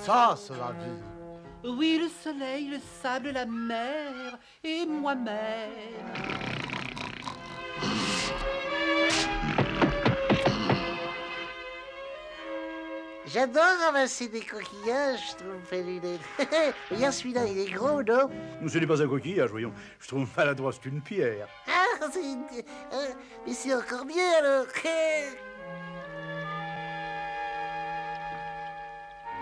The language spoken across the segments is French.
ça, c'est la vie. Oui, le soleil, le sable, la mer et moi-même. J'adore ramasser des coquillages, je trouve, Félinette. Regarde, celui-là, il est gros, non? Ce n'est pas un coquillage, voyons. Je trouve maladroit, c'est une pierre. Ah, c'est une... mais c'est encore mieux, alors.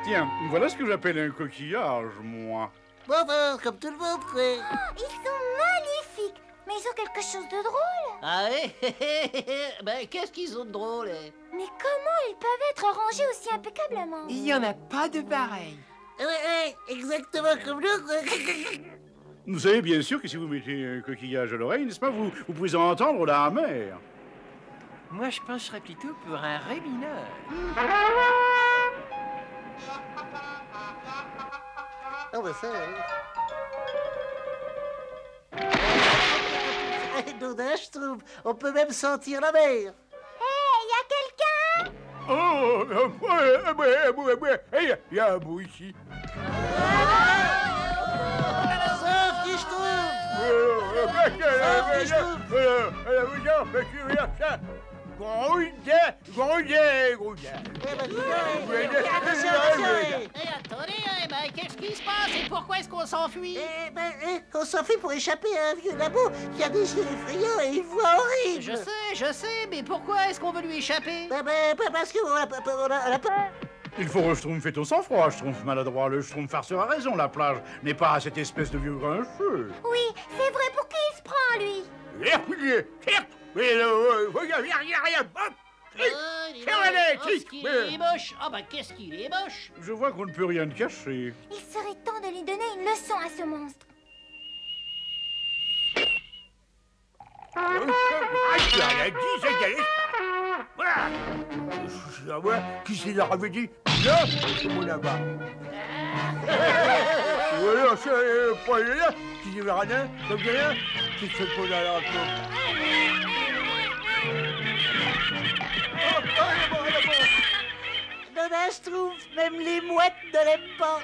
Tiens, voilà ce que j'appelle un coquillage, moi. Bon, ben, comme tout le monde, quoi. Oh, ils sont magnifiques. Mais ils ont quelque chose de drôle. Ah ouais? Ben, qu'est-ce qu'ils ont de drôle? Mais comment ils peuvent être rangés aussi impeccablement? Il n'y en a pas de pareil. Ouais, exactement comme nous, quoi. Vous savez bien sûr que si vous mettez un coquillage à l'oreille, n'est-ce pas, vous pouvez entendre la mer. Moi, je pencherais plutôt pour un ré mineur. Oh, ben ça, Dodin, je trouve. On peut même sentir la mer. Hé, y a quelqu'un? Oh, il y a un bout ici. Sophie, je trouve. Hey, attendez, ben, qu'est-ce qui se passe et pourquoi est-ce qu'on s'enfuit? On s'enfuit pour échapper à un vieux labo qui a des yeux effrayants et une voix horrible. Je sais, mais pourquoi est-ce qu'on veut lui échapper? Parce qu'on a peur. Il faut Schtroumpf ton sang-froid, Schtroumpf maladroit. Le Schtroumpf farceur a raison, la plage n'est pas cette espèce de vieux grincheux. Oui, c'est vrai, pour qui il se prend, lui? Il est moche. Ah ben, qu'est-ce qu'il est moche? Je vois qu'on ne peut rien te cacher. Il serait temps de lui donner une leçon à ce monstre. Qui c'est la dit? Là, c'est mon là-bas. Voilà, c'est pas là, qui dit rien, comme rien, qui se pose à la Dodin, je trouve, même les mouettes ne l'aiment pas.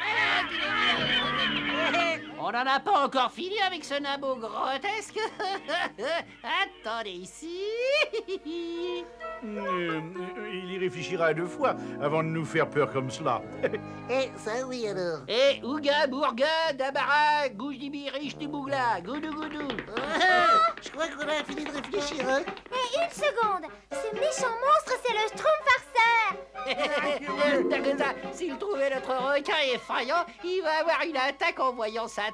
On n'en a pas encore fini avec ce nabo grotesque. Attendez ici. Il y réfléchira 2 fois avant de nous faire peur comme cela. Ça oui, alors. Ouga, bourga, dabara, goujdibi, bougla, goudou, goudou. Je crois qu'on a fini de réfléchir, hein. Hé, une seconde. Ce méchant monstre, c'est le Schtroumpf farceur. S'il trouvait notre requin effrayant, il va avoir une attaque en voyant sa tête.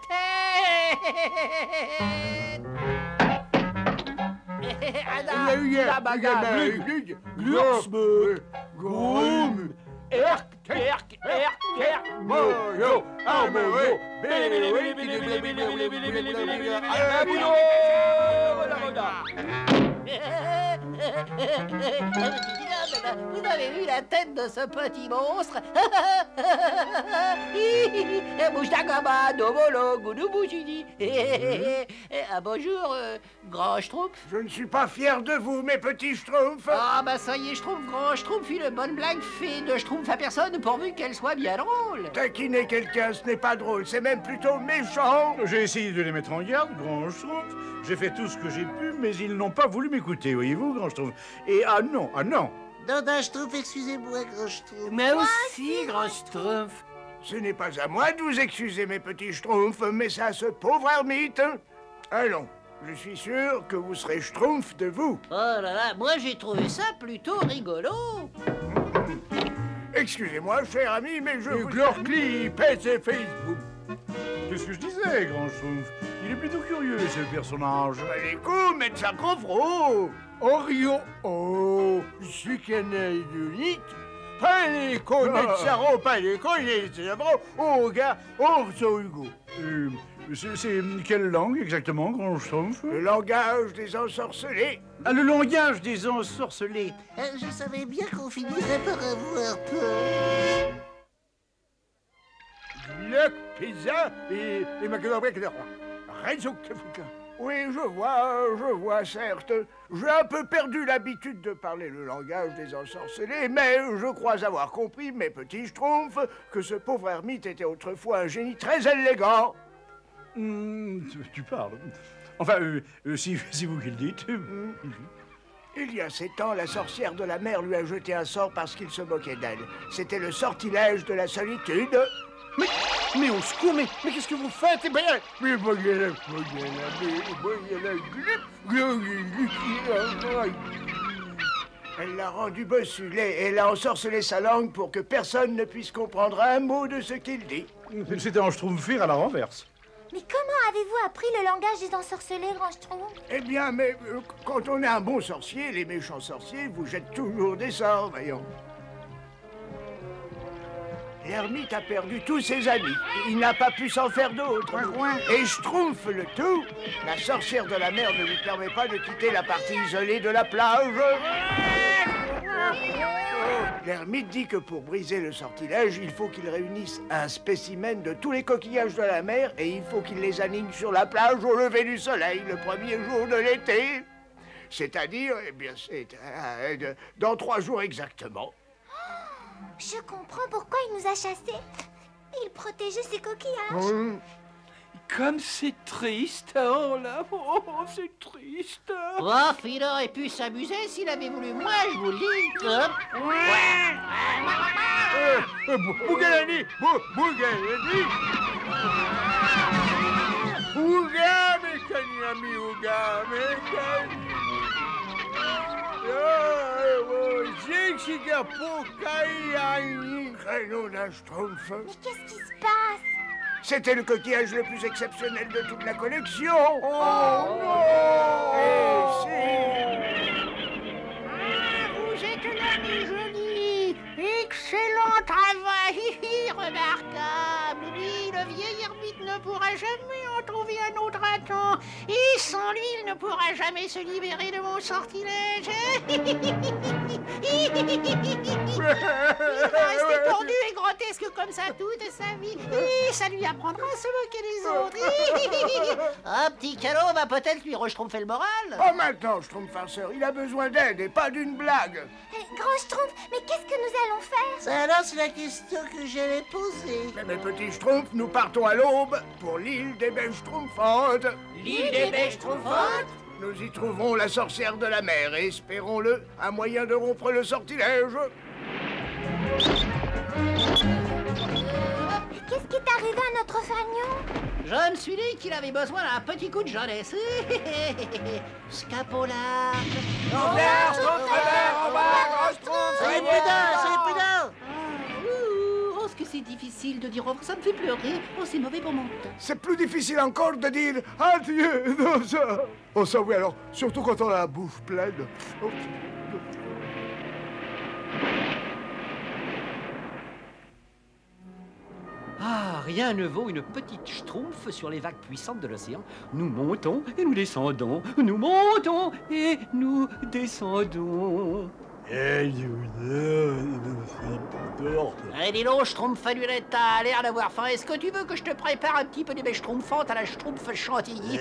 Vous avez vu la tête de ce petit monstre? Bonjour, grand Schtroumpf. Je ne suis pas fier de vous, mes petits Schtroumpfs. Ah bah ça y est, Schtroumpf, grand Schtroumpf, une bonne blague fait de Schtroumpf à personne pourvu qu'elle soit bien drôle. Taquiner quelqu'un, ce n'est pas drôle, c'est même plutôt méchant. J'ai essayé de les mettre en garde, grand Schtroumpf. J'ai fait tout ce que j'ai pu, mais ils n'ont pas voulu m'écouter, voyez-vous, grand Schtroumpf. Et ah non. Dodin, je trouve, excusez-moi, grand Schtroumpf. Moi aussi, grand Schtroumpf. Ce n'est pas à moi de vous excuser, mes petits Schtroumpfs, mais c'est à ce pauvre ermite. Allons, je suis sûr que vous serez Schtroumpf de vous. Oh là là, moi j'ai trouvé ça plutôt rigolo. Excusez-moi, cher ami, mais je vous... Clip et Facebook. Qu'est-ce que je disais, grand Schtroumpf? Il est plutôt curieux, ce personnage. Les coups, mettre ça confro. Orio, oh, je suis canaille de lit. Pas les connaître ça, pas les connaître ça, oh, gars, oh, Hugo. C'est quelle langue exactement, grand Schtroumpf? Le langage des ensorcelés. Ah, le langage des ensorcelés. Je savais bien qu'on finirait par avoir peur. Le pizza et macaroni avec le roi. Réseau que vous. Oui, je vois, certes. J'ai un peu perdu l'habitude de parler le langage des ensorcelés, mais je crois avoir compris, mes petits schtroumpfs, que ce pauvre ermite était autrefois un génie très élégant. Tu parles. Enfin, si vous qui le dites. Il y a 7 ans, la sorcière de la mer lui a jeté un sort parce qu'il se moquait d'elle. C'était le sortilège de la solitude. Mais au secours, mais qu'est-ce que vous faites? Eh bien, elle l'a rendu bossulé et elle a ensorcelé sa langue pour que personne ne puisse comprendre un mot de ce qu'il dit. C'était un schtroumpfir à la renverse. Mais comment avez-vous appris le langage des ensorcelés, grand Schtroumpf? Eh bien, mais quand on est un bon sorcier, les méchants sorciers vous jettent toujours des sorts, voyons. L'ermite a perdu tous ses amis. Il n'a pas pu s'en faire d'autres. Et Schtroumpf le tout, la sorcière de la mer ne lui permet pas de quitter la partie isolée de la plage. L'ermite dit que pour briser le sortilège, il faut qu'il réunisse un spécimen de tous les coquillages de la mer et il faut qu'il les aligne sur la plage au lever du soleil, le premier jour de l'été. C'est-à-dire, eh bien, c'est dans 3 jours exactement. Je comprends pourquoi il nous a chassés. Il protégeait ses coquillages. comme c'est triste, oh là, oh, c'est triste. Oh, il aurait pu s'amuser s'il avait voulu. Moi, je vous le dis. Hop. Bougalani, Bougalani. Ouga, mekani, ami, ouga, mekani. Créneau d'un schtroumpf. Mais qu'est-ce qui se passe? C'était le coquillage le plus exceptionnel de toute la collection. Oh non! Vous êtes là, mes jolis. Excellent travail. Remarquable. Oui, le vieil ermite ne pourra jamais en trouver un autre à temps. Et sans lui, il ne pourra jamais se libérer de mon sortilège. Il va rester tordu et grotesque comme ça toute sa vie. Et ça lui apprendra à se moquer des autres. Un petit calot va peut-être lui rechtroumpfer le moral. Oh, maintenant, Schtroumpf farceur, il a besoin d'aide et pas d'une blague. Grand Schtroumpf, mais qu'est-ce que nous allons faire? Ça alors, c'est la question que j'allais poser. Mais mes petits Schtroumpfs, nous partons à l'aube pour l'île des Belles Schtroumpfantes. L'île des Belles Schtroumpfantes? Nous y trouverons la sorcière de la mer et, espérons-le, un moyen de rompre le sortilège. Qu'est-ce qui est arrivé à notre fanion? Je me suis dit qu'il avait besoin d'un petit coup de jeunesse. Scapolard. Soyez prudents. Oh, ce que c'est difficile de dire au revoir, ça me fait pleurer. Oh, c'est mauvais pour mon temps. C'est plus difficile encore de dire adieu dans ça. Oh, ça oui, alors, surtout quand on a la bouche pleine. Oh. Ah, rien ne vaut une petite schtroumpf sur les vagues puissantes de l'océan. Nous montons et nous descendons. Nous montons et nous descendons. Allez, dis donc, Schtroumpfadulette, t'as l'air d'avoir faim. Est-ce que tu veux que je te prépare un petit peu des bêches schtroumpfantes à la Schtroumpf chantilly?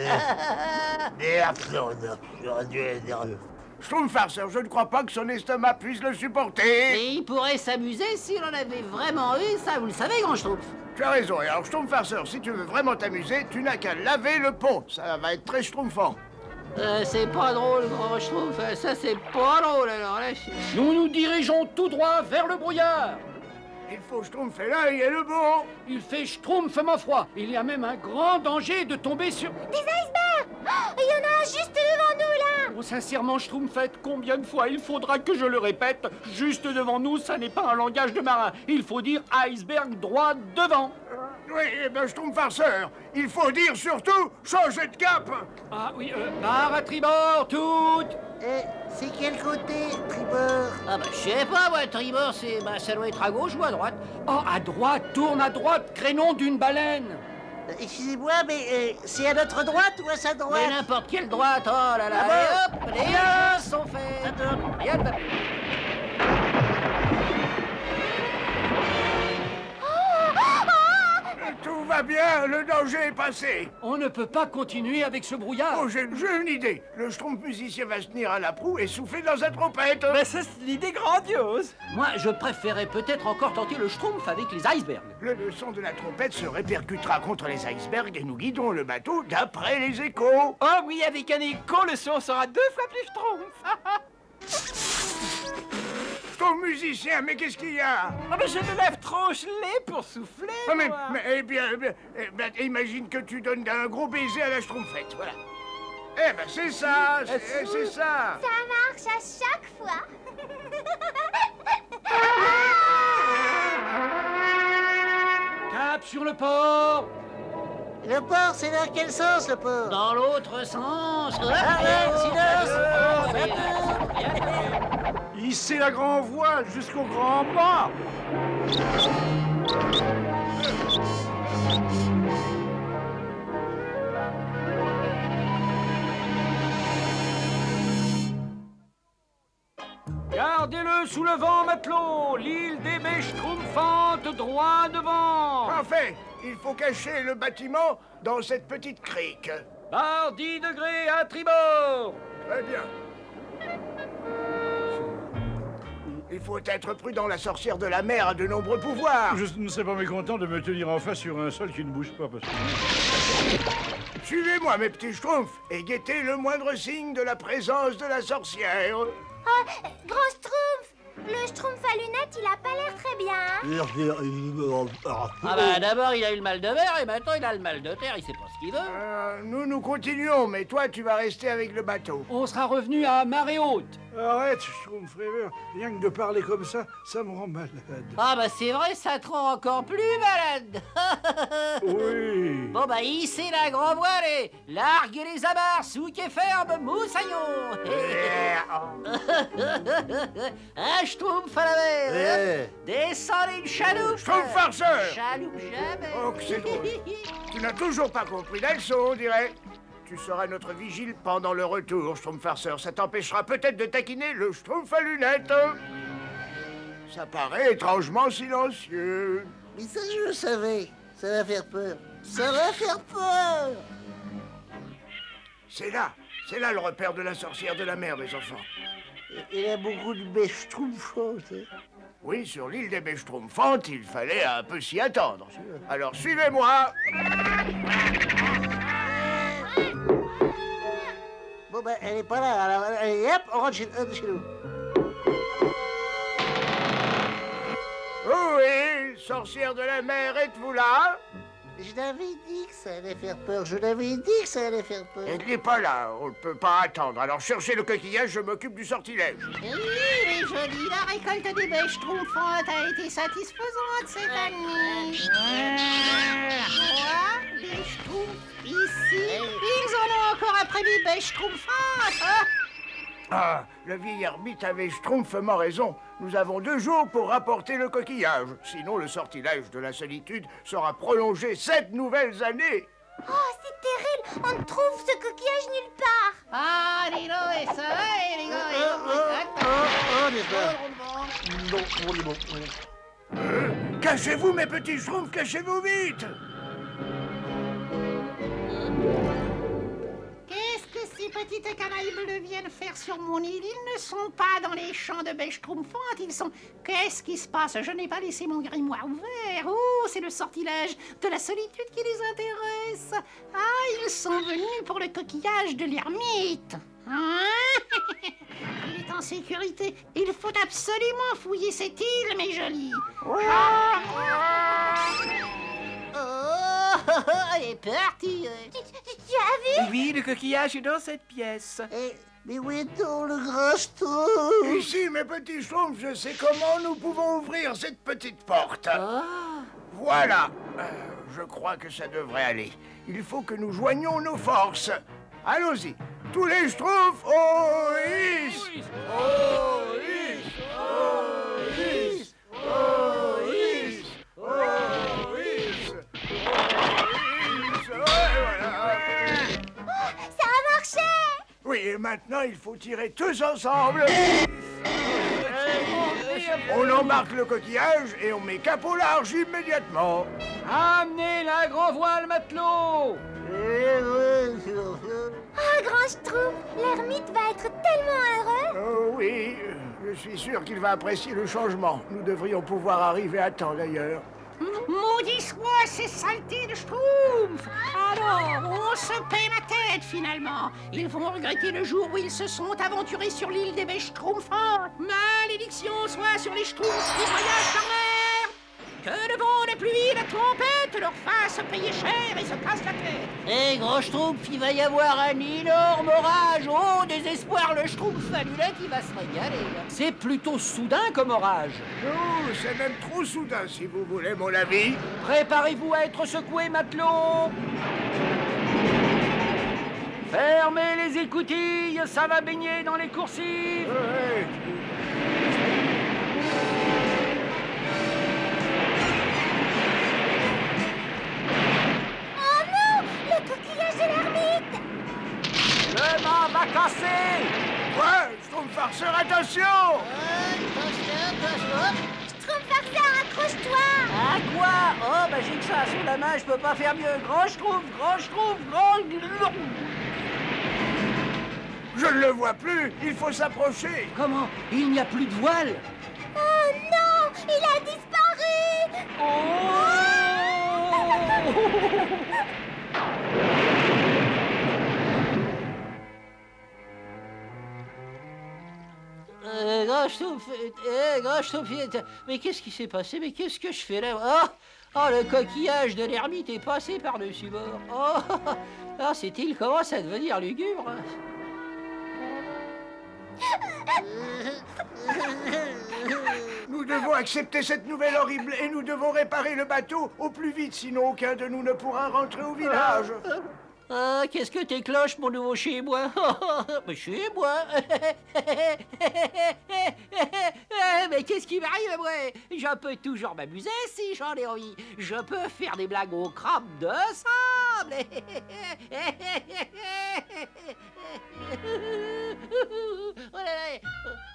Schtroumpf farceur, je ne crois pas que son estomac puisse le supporter. Et il pourrait s'amuser s'il en avait vraiment eu, ça vous le savez, grand Schtroumpf. Tu as raison, et alors Schtroumpf farceur, si tu veux vraiment t'amuser, tu n'as qu'à laver le pont. Ça va être très schtroumpfant. C'est pas drôle, grand Schtroumpf, ça c'est pas drôle alors là. Nous nous dirigeons tout droit vers le brouillard. Il faut schtroumpfer l'œil et le bon. Il fait schtroumpf ma foi. Il y a même un grand danger de tomber sur... Des icebergs! Oh, il y en a un juste devant nous, là! Oh, sincèrement, Schtroumpfette, combien de fois il faudra que je le répète? Juste devant nous, ça n'est pas un langage de marin. Il faut dire iceberg droit devant. Oui, eh bien, Schtroumpf farceur, il faut dire surtout changer de cap. Ah oui, barre à tribord, toute. C'est quel côté, tribord? Ah bah je sais pas, moi, tribord, c'est... Bah ça doit être à gauche ou à droite. Oh, à droite, tourne à droite, crénon d'une baleine. Excusez-moi, mais c'est à notre droite ou à sa droite? Mais n'importe quelle droite, oh là là. Ah bon? Et hop, les uns sont faits. Attends. Et hop. Tout va va bien, le danger est passé. On ne peut pas continuer avec ce brouillard. Oh, j'ai une idée. Le schtroumpf musicien va se tenir à la proue et souffler dans sa trompette. Mais c'est l'idée grandiose. Moi, je préférais peut-être encore tenter le schtroumpf avec les icebergs. Le son de la trompette se répercutera contre les icebergs et nous guiderons le bateau d'après les échos. Oh oui, avec un écho, le son sera 2 fois plus schtroumpf. Ton musicien, mais qu'est-ce qu'il y a? Oh, mais j'ai des lèvres trop gelées pour souffler, Ah, mais, moi. eh bien, imagine que tu donnes un gros baiser à la schtroumpfette, voilà. Eh ben, c'est ça, c'est ça. Ça marche à chaque fois. Cap sur le port. Le port, c'est dans quel sens, le port? Dans l'autre sens. Arrête, silence! Hissez la grand voile jusqu'au grand mât. Gardez-le sous le vent, matelot. L'île des baies schtroumpfantes droit devant. Parfait. Il faut cacher le bâtiment dans cette petite crique. Barre 10 degrés à tribord. Très bien. Il faut être prudent, la sorcière de la mer a de nombreux pouvoirs. Je ne serais pas mécontent de me tenir en face sur un sol qui ne bouge pas parce que... Suivez-moi, mes petits schtroumpfs, et guettez le moindre signe de la présence de la sorcière. Oh, grand schtroumpf! Le schtroumpf à lunettes, il a pas l'air très bien. Ah bah d'abord il a eu le mal de mer et maintenant il a le mal de terre, il sait pas ce qu'il veut. Nous continuons, mais toi, tu vas rester avec le bateau. On sera revenu à marée haute. Arrête, Schtroumpf rêveur. Rien que de parler comme ça me rend malade. Ah bah c'est vrai, ça te rend encore plus malade. Oui. Bon bah hissez la grand voile et larguez les amarres, souk et ferme, moussaillon. Un schtroumpf à la mer. Descendez une chaloupe. Schtroumpf farceur. Chaloupe jamais. Oh, que c'est drôle. Tu n'as toujours pas compris la leçon, on dirait. Tu seras notre vigile pendant le retour, Schtroumpf farceur. Ça t'empêchera peut-être de taquiner le Schtroumpf à lunettes. Ça paraît étrangement silencieux. Mais ça, je le savais. Ça va faire peur. Ça va faire peur. C'est là le repère de la sorcière de la mer, mes enfants. Il y a beaucoup de baies schtroumpfantes. Oui, sur l'île des baies schtroumpfantes, il fallait un peu s'y attendre. Alors suivez-moi. Bon, ben, elle est pas là. Alors, allez, hop, on rentre chez nous. Oui, sorcière de la mer, êtes-vous là? Je l'avais dit que ça allait faire peur. Je l'avais dit que ça allait faire peur. Elle n'est pas là, on ne peut pas attendre. Alors cherchez le coquillage, je m'occupe du sortilège. Oui, mais joli, la récolte des baies schtroumpfantes a été satisfaisante cette année. Quoi? Les schtroumpfs ici? Ils en ont encore après les baies schtroumpfantes. Ah, le vieil ermite avait schtroumpfement raison. Nous avons 2 jours pour rapporter le coquillage. Sinon, le sortilège de la solitude sera prolongé 7 nouvelles années. Oh, c'est terrible! On ne trouve ce coquillage nulle part! Ah, dis donc, et ça va, les gars, Cachez-vous, mes petits schtroumpfs, cachez-vous vite! Qu'est-ce que ces petites canailles bleues viennent faire sur mon île? Ils ne sont pas dans les champs de baies schtroumpfantes, ils sont... Qu'est-ce qui se passe? Je n'ai pas laissé mon grimoire ouvert. Oh, c'est le sortilège de la solitude qui les intéresse. Ah, ils sont venus pour le coquillage de l'ermite. Hein? Il est en sécurité. Il faut absolument fouiller cette île, mes jolis. Oh, elle est partie. Tu as vu? Oui, le coquillage est dans cette pièce. Mais où est-on, le grand schtroumpf? Ici, mes petits schtroumpfs, je sais comment nous pouvons ouvrir cette petite porte. Voilà. Je crois que ça devrait aller. Il faut que nous joignions nos forces. Allons-y. Tous les schtroumpfs, au hisse! Au hisse! Au hisse! Au hisse! Au hisse! Ça a marché! Oui, et maintenant, il faut tirer tous ensemble. On embarque le coquillage et on met cap au large immédiatement. Amenez la grand voile, matelot. Oh, grand Schtroumpf, l'ermite va être tellement heureux. Oh oui, je suis sûr qu'il va apprécier le changement. Nous devrions pouvoir arriver à temps d'ailleurs. Maudit soit ces saletés de Schtroumpf! Alors, on se paie ma tête finalement. Ils vont regretter le jour où ils se sont aventurés sur l'île des bêtes Schtroumpfantes. Malédiction soit sur les Schtroumpfs qui voyagent par mer! Que le vent, la pluie, la tempête leur fassent payer cher et se cassent la tête. Hé, grand Schtroumpf, il va y avoir un énorme orage. Oh, désespoir, le Schtroumpf falulette, il va se régaler. C'est plutôt soudain comme orage. Oh, c'est même trop soudain si vous voulez mon avis. Préparez-vous à être secoué, matelot. Fermez les écoutilles, ça va baigner dans les coursives. Ouais. Oh non, le coquillage de l'ermite. Le mât va casser. Quoi? Schtroumpf farceur, attention! Schtroumpf farceur, accroche-toi. À quoi? Oh, bah j'ai une chasse sous la main, je peux pas faire mieux. Grand Schtroumpf, grand Schtroumpf, grand... Je ne le vois plus, il faut s'approcher. Comment? Il n'y a plus de voile. Oh non, il a disparu. Grand Schtroumpf, mais qu'est-ce qui s'est passé? Mais qu'est-ce que je fais là? Oh, le coquillage de l'ermite est passé par-dessus bord. Oh, cette île commence à devenir lugubre. Nous devons accepter cette nouvelle horrible et nous devons réparer le bateau au plus vite, sinon aucun de nous ne pourra rentrer au village. Ah, qu'est-ce que t'es cloche, mon nouveau chez-moi? Mais chez-moi? Mais qu'est-ce qui m'arrive, moi? Je peux toujours m'amuser si j'en ai envie. Je peux faire des blagues aux crabes de sable.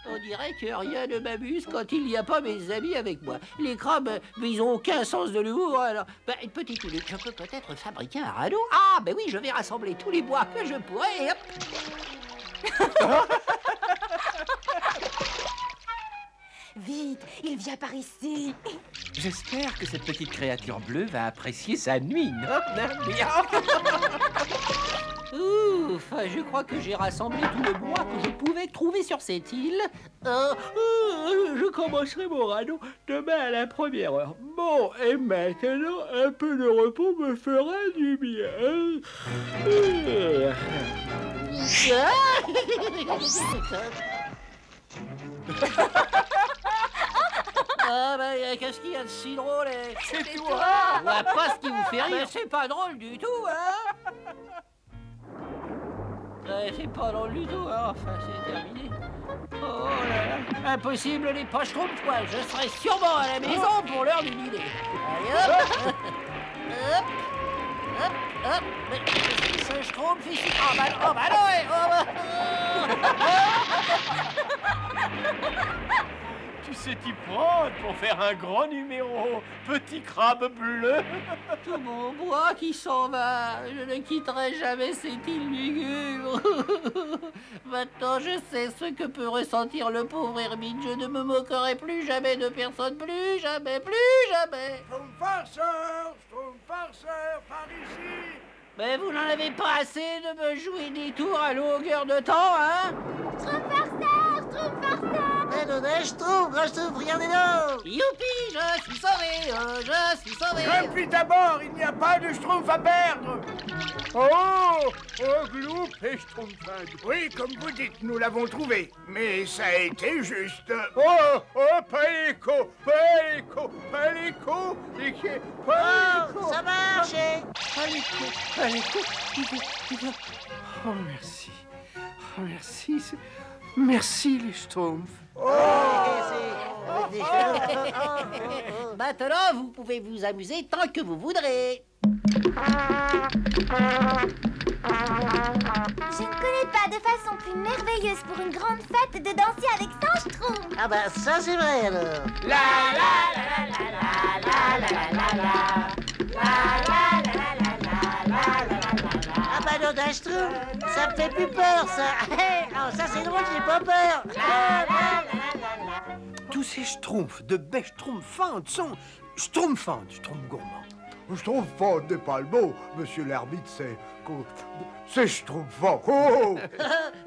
On dirait que rien ne m'amuse quand il n'y a pas mes amis avec moi. Les crabes, ils ont aucun sens de l'humour. Alors, une petite minute, je peux peut-être fabriquer un radeau. Ah, ben oui, je vais rassembler tous les bois que je pourrais. Et hop. Vite, il vient par ici. J'espère que cette petite créature bleue va apprécier sa nuit. Ouf, je crois que j'ai rassemblé tout le bois que je pouvais trouver sur cette île. Je commencerai mon radeau demain à la première heure. Bon, et maintenant, un peu de repos me fera du bien. Ah, ben, qu'est-ce qu'il y a de si drôle? C'est toi. On voit pas ce qui vous fait rire. C'est pas drôle du tout, hein? C'est pas drôle du tout, hein? Enfin, c'est terminé. Oh là là, impossible les poches trop quoi. Je serai sûrement à la maison pour l'heure du dîner. Allez, hop, hop, hop, hop. Mais qu'est-ce que je trompe ici? Oh bah non, Tu sais t'y prendre pour faire un grand numéro, petit crabe bleu. tout mon bois qui s'en va. Je ne quitterai jamais cette île lugubre. Maintenant, je sais ce que peut ressentir le pauvre ermite. Je ne me moquerai plus jamais de personne. Plus jamais, plus jamais. Schtroumpf farceur, par ici. Mais vous n'en avez pas assez de me jouer des tours à longueur de temps, hein? Schtroumpf farceur, Schtroumpf farceur. Schtroumpf, regardez-le! Youpi, je suis sauvé, je suis sauvé! Grimpe à bord, il n'y a pas de Schtroumpf à perdre. Oh, Gloop et Schtroumpfade. Oui, comme vous dites, nous l'avons trouvé. Mais ça a été juste. Oh, Paléco, Paléco, Paléco, Paléco. Ça marche! Paléco. Oh, merci. Oh, merci. Merci, les Schtroumpfs. Maintenant, vous pouvez vous amuser tant que vous voudrez. Je ne connais pas de façon plus merveilleuse pour une grande fête de danser avec son Schtroumpf. Ah bah ça c'est vrai alors. Ah bah non, d'un Schtroumpf, ça me fait plus peur ça. Oh, ça c'est drôle, j'ai pas peur. Tous ces schtroumpfs de baies schtroumpfantes sont schtroumpfantes, schtroumpf gourmand. Schtroumpfante n'est pas le mot, monsieur l'ermite, c'est schtroumpfant. Oh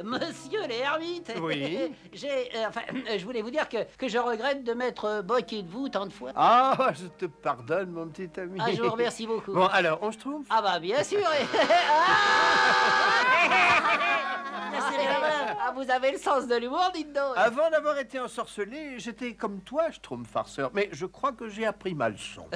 Monsieur l'ermite. Oui. Je voulais vous dire que je regrette de m'être moqué de vous tant de fois. Ah, je te pardonne, mon petit ami. Ah, je vous remercie beaucoup. Bon, alors, on schtroumpf? Ah bah bien sûr. Ah, vous avez le sens de l'humour, dites donc. Avant d'avoir été ensorcelé, j'étais comme toi, schtroumpf farceur, mais je crois que j'ai appris ma leçon.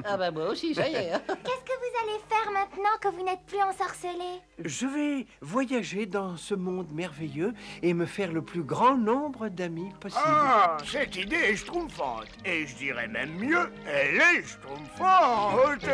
Ah bah moi aussi, ça y est. Qu'est-ce que vous allez faire maintenant que vous n'êtes plus ensorcelé? Je vais voyager dans ce monde merveilleux et me faire le plus grand nombre d'amis possible. Ah, cette idée est schtroumpfante. Et je dirais même mieux, elle est schtroumpfante.